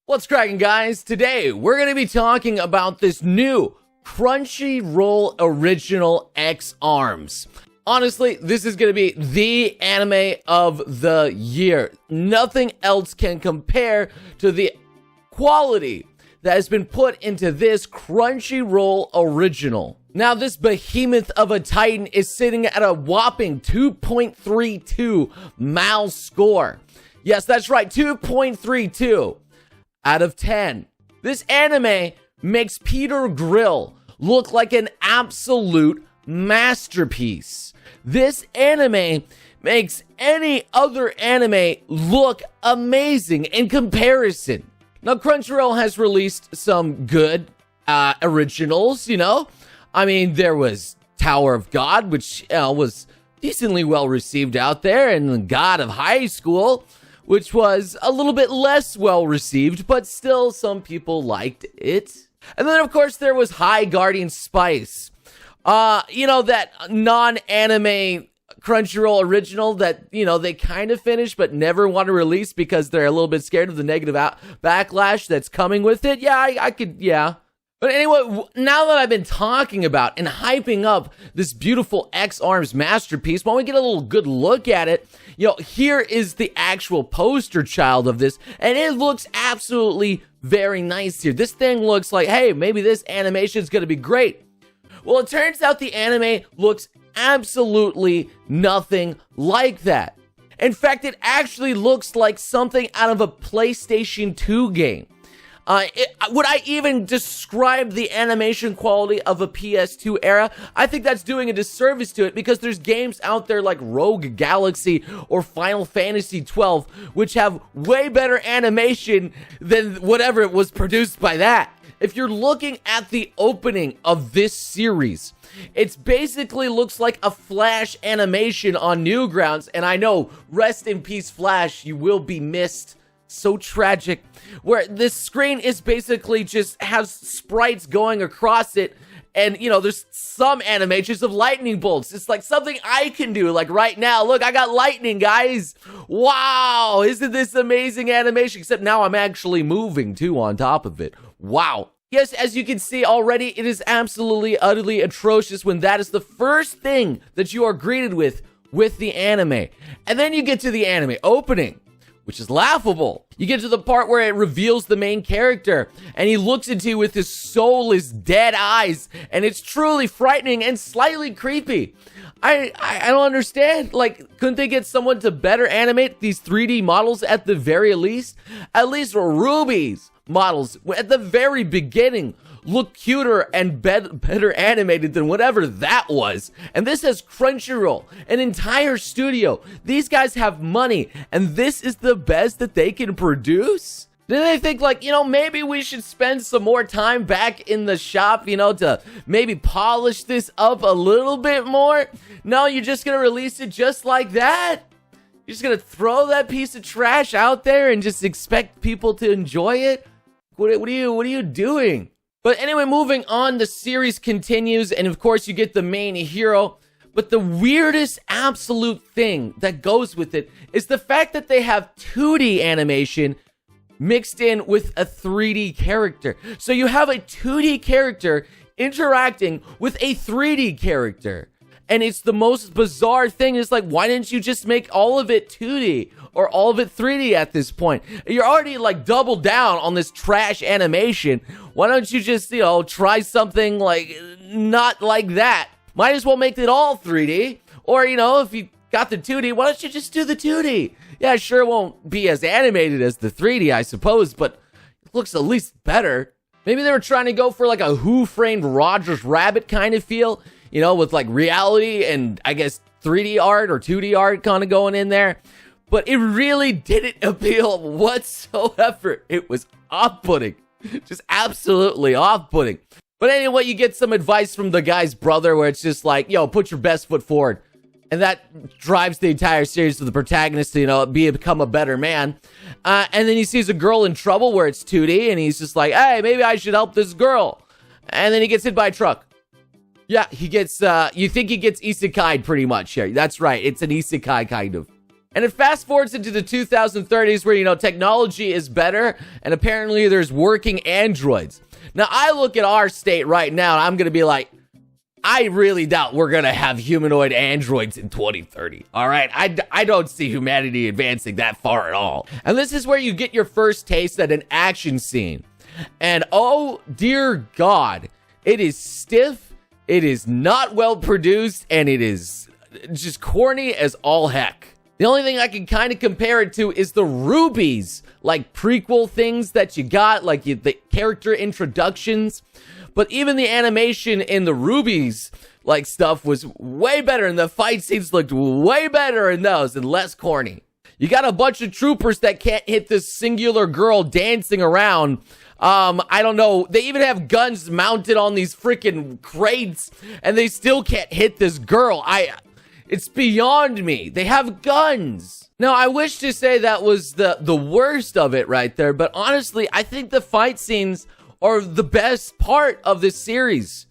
What's cracking, guys? Today, we're going to be talking about this new Crunchyroll original X Arms. Honestly, this is going to be the anime of the year. Nothing else can compare to the quality that has been put into this Crunchyroll original. Now, this behemoth of a titan is sitting at a whopping 2.32 Mal score. Yes, that's right, 2.32. out of 10. This anime makes Peter Grill look like an absolute masterpiece. This anime makes any other anime look amazing in comparison. Now, Crunchyroll has released some good originals, I mean, there was Tower of God, which was decently well received out there, and the God of High School, which was a little bit less well received, but still some people liked it. And then, of course, there was High Guardian Spice. That non-anime Crunchyroll original that, they kind of finished but never want to release because they're a little bit scared of the negative backlash that's coming with it. Yeah, I could. But anyway, now that I've been talking about and hyping up this beautiful X Arms masterpiece, why don't we get a little good look at it? Here is the actual poster child of this, and it looks absolutely very nice here. This thing looks like, hey, maybe this animation is going to be great. Well, it turns out the anime looks absolutely nothing like that. In fact, it actually looks like something out of a PlayStation 2 game. Would I even describe the animation quality of a PS2 era? I think that's doing a disservice to it because there's games out there like Rogue Galaxy or Final Fantasy 12 which have way better animation than whatever it was produced by that. If you're looking at the opening of this series, it basically looks like a Flash animation on Newgrounds, and I know, rest in peace Flash, you will be missed. So tragic, where this screen is basically just has sprites going across it, and there's some animations of lightning bolts. It's like something I can do, like right now. Look, I got lightning, guys. Wow, isn't this amazing animation? Except now I'm actually moving too on top of it. Wow. Yes, as you can see already, it is absolutely utterly atrocious when that is the first thing that you are greeted with the anime. And then you get to the anime opening, which is laughable. You get to the part where it reveals the main character, and he looks into you with his soulless, dead eyes, and it's truly frightening and slightly creepy. I don't understand. Like, couldn't they get someone to better animate these 3D models at the very least? At least Ruby's models, at the very beginning, look cuter and better animated than whatever that was. And this has Crunchyroll, an entire studio. These guys have money, and this is the best that they can produce? Did they think like, maybe we should spend some more time back in the shop, to maybe polish this up a little bit more? No, you're just gonna release it just like that? You're just gonna throw that piece of trash out there and just expect people to enjoy it? What are you doing? But anyway, moving on, the series continues, and of course you get the main hero. But the weirdest absolute thing that goes with it is the fact that they have 2D animation mixed in with a 3D character. So you have a 2D character interacting with a 3D character. And it's the most bizarre thing. It's like, why didn't you just make all of it 2D or all of it 3D at this point? You're already like doubled down on this trash animation. Why don't you just, try something like not like that? Might as well make it all 3D. Or, if you got the 2D, why don't you just do the 2D? Yeah, sure, it won't be as animated as the 3D, I suppose, but it looks at least better. Maybe they were trying to go for like a Who Framed Roger's Rabbit kind of feel. With like reality and I guess 3D art or 2D art kind of going in there. But it really didn't appeal whatsoever. It was off-putting. Just absolutely off-putting. But anyway, you get some advice from the guy's brother where it's just like, put your best foot forward. And that drives the entire series to the protagonist to, become a better man. And then he sees a girl in trouble where it's 2D and he's just like, hey, maybe I should help this girl. And then he gets hit by a truck. Yeah, he gets, you think he gets isekai'd pretty much here. That's right, it's an isekai kind of. And it fast forwards into the 2030s where, you know, technology is better and apparently there's working androids. Now, I look at our state right now and I'm going to be like, I really doubt we're going to have humanoid androids in 2030. All right. I don't see humanity advancing that far at all. And this is where you get your first taste at an action scene. And oh, dear God, it is stiff. It is not well produced and it is just corny as all heck. The only thing I can kind of compare it to is the Rubies, like prequel things that you got, like the character introductions. But even the animation in the Rubies, like stuff was way better, and the fight scenes looked way better in those and less corny. You got a bunch of troopers that can't hit this singular girl dancing around. I don't know. They even have guns mounted on these freaking crates, and they still can't hit this girl. It's beyond me. They have guns. Now, I wish to say that was the worst of it right there, but honestly, I think the fight scenes are the best part of this series.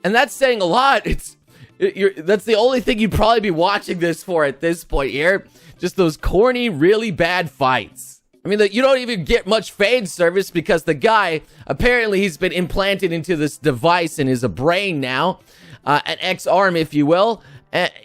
And that's saying a lot. That's the only thing you'd probably be watching this for at this point here. Just those corny, really bad fights. I mean, you don't even get much fan service because the guy, apparently he's been implanted into this device and is a brain now. An X-arm, if you will.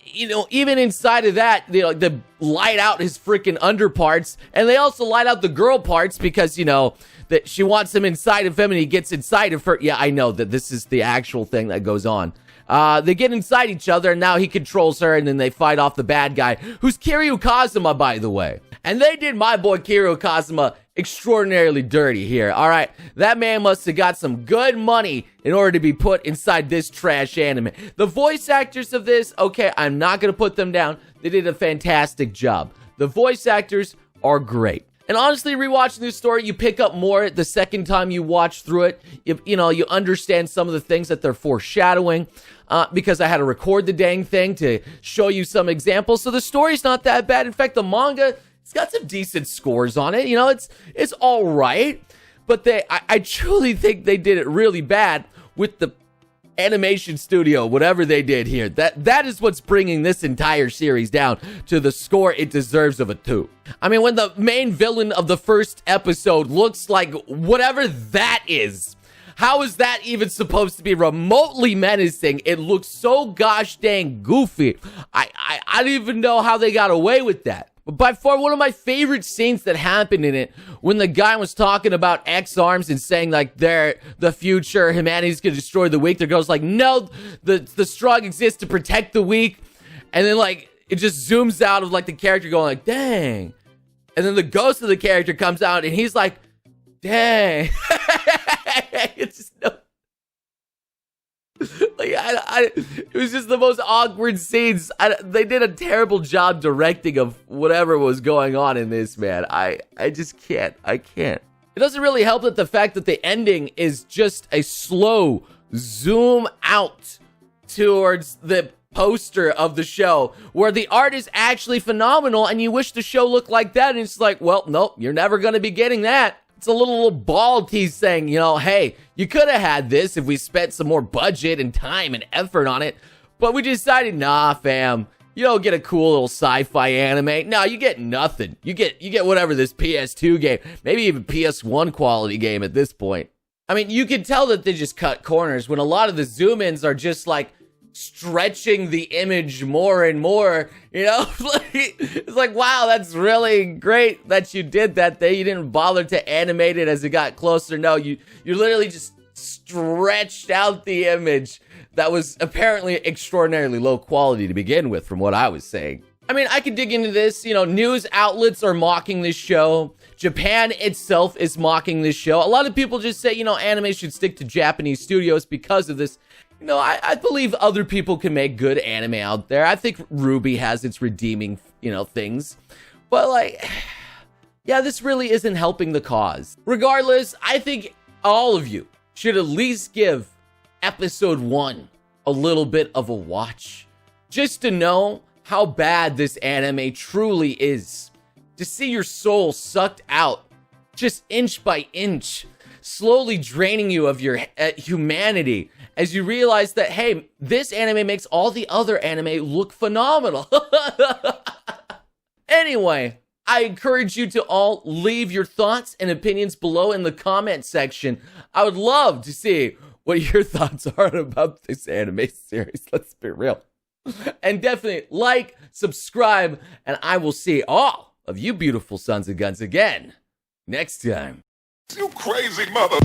You know, even inside of that, you know, they light out his freaking underparts, and they also light out the girl parts because, you know, that she wants him inside of him and he gets inside of her. Yeah, I know that this is the actual thing that goes on. They get inside each other, and now he controls her, and then they fight off the bad guy, who's Kiryu Kazuma, by the way. And they did my boy Kiryu Kazuma extraordinarily dirty here. All right, that man must have got some good money in order to be put inside this trash anime. The voice actors of this, okay, I'm not going to put them down. They did a fantastic job. The voice actors are great. And honestly, rewatching this story, you pick up more the second time you watch through it. You know, you understand some of the things that they're foreshadowing because I had to record the dang thing to show you some examples. So the story's not that bad. In fact, the manga, it's got some decent scores on it. You know, it's all right. But I truly think they did it really bad with the animation studio, whatever they did here. That is what's bringing this entire series down to the score it deserves of a 2. I mean, when the main villain of the first episode looks like whatever that is, how is that even supposed to be remotely menacing? It looks so gosh dang goofy. I don't even know how they got away with that. But by far, one of my favorite scenes that happened in it, when the guy was talking about X-arms and saying, like, they're the future, humanity's gonna destroy the weak, the girl's like, no, the strong exist to protect the weak. And then, like, it just zooms out of, like, the character going, like, dang. And then the ghost of the character comes out, and he's like, dang. It's just no... Like, it was just the most awkward scenes. They did a terrible job directing of whatever was going on in this, man. I just can't. I can't. It doesn't really help that the fact that the ending is just a slow zoom out towards the poster of the show, where the art is actually phenomenal, and you wish the show looked like that, and it's like, well, nope, you're never going to be getting that. It's a little bald tease saying, you know, hey, you could have had this if we spent some more budget and time and effort on it, but we decided, nah, fam, you don't get a cool little sci-fi anime. No, you get nothing. You get whatever this PS2 game, maybe even PS1 quality game at this point. I mean, you can tell that they just cut corners when a lot of the zoom-ins are just like stretching the image more and more, you know. It's like, wow, that's really great that you did that. You didn't bother to animate it as it got closer. No, you literally just stretched out the image that was apparently extraordinarily low quality to begin with, from what I was saying. I mean, I could dig into this. You know, news outlets are mocking this show. Japan itself is mocking this show. A lot of people just say, you know, anime should stick to Japanese studios because of this. You know, I believe other people can make good anime out there. I think Ruby has its redeeming, you know, things. But, like, yeah, this really isn't helping the cause. Regardless, I think all of you should at least give episode 1 a little bit of a watch. Just to know how bad this anime truly is. To see your soul sucked out, just inch by inch, slowly draining you of your humanity, as you realize that, hey, this anime makes all the other anime look phenomenal. Anyway, I encourage you to all leave your thoughts and opinions below in the comment section. I would love to see what your thoughts are about this anime series. Let's be real. And definitely like, subscribe, and I will see all of you beautiful sons of guns again next time. You crazy mother.